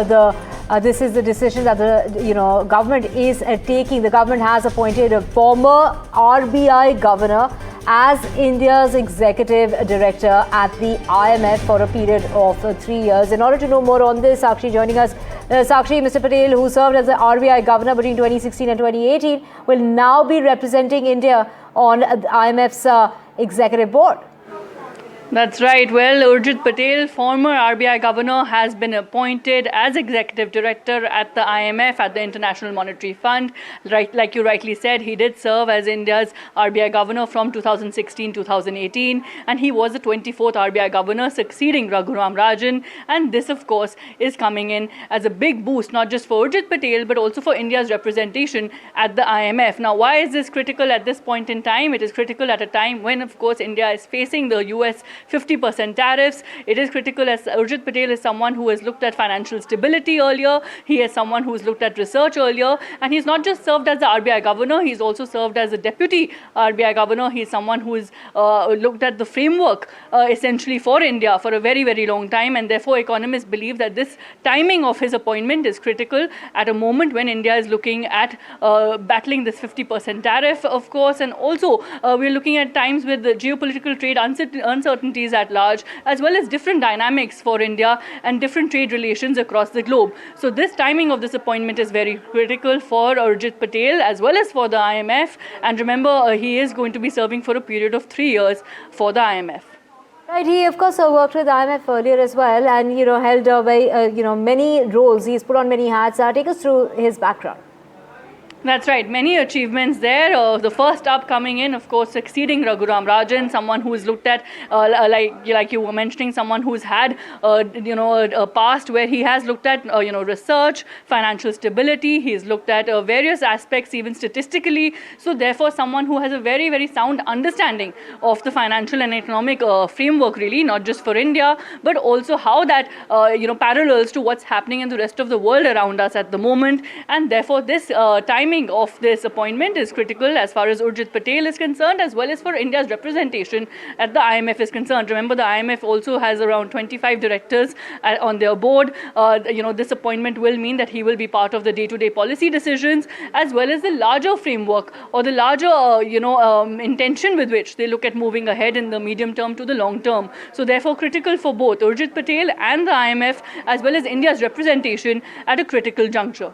this is the decision that the government is taking. The government has appointed a former RBI governor as India's executive director at the IMF for a period of 3 years. In order to know more on this, Sakshi joining us. Sakshi, Mr. Patel, who served as the RBI governor between 2016 and 2018, will now be representing India on the IMF's executive board. That's right. Well, Urjit Patel, former RBI governor, has been appointed as executive director at the IMF, at the International Monetary Fund. Right, like you rightly said, he did serve as India's RBI governor from 2016-2018, and he was the 24th RBI governor, succeeding Raghuram Rajan. And this, of course, is coming in as a big boost, not just for Urjit Patel, but also for India's representation at the IMF. Now, why is this critical at this point in time? It is critical at a time when, of course, India is facing the US 50% tariffs. It is critical as Urjit Patel is someone who has looked at financial stability earlier. He is someone who's looked at research earlier. And he's not just served as the RBI governor, he's also served as a deputy RBI governor. He's someone who has looked at the framework essentially for India for a very, very long time. And therefore, economists believe that this timing of his appointment is critical at a moment when India is looking at battling this 50% tariff, of course. And also, we're looking at times with the geopolitical trade uncertainties at large, as well as different dynamics for India and different trade relations across the globe. So this timing of this appointment is very critical for Urjit Patel as well as for the IMF. And remember, he is going to be serving for a period of 3 years for the IMF. Right, he of course worked with the IMF earlier as well, and held many roles. He's put on many hats. Take us through his background. That's right. Many achievements there. The first up coming in, of course, succeeding Raghuram Rajan, someone who's looked at, like you were mentioning, someone who's had, a past where he has looked at, research, financial stability. He's looked at various aspects, even statistically. So therefore, someone who has a very, very sound understanding of the financial and economic framework, really, not just for India, but also how that, parallels to what's happening in the rest of the world around us at the moment. And therefore, this timing of this appointment is critical as far as Urjit Patel is concerned, as well as for India's representation at the IMF is concerned. Remember, the IMF also has around 25 directors on their board. This appointment will mean that he will be part of the day-to-day policy decisions, as well as the larger framework or the larger, intention with which they look at moving ahead in the medium term to the long term. So therefore, critical for both Urjit Patel and the IMF, as well as India's representation at a critical juncture.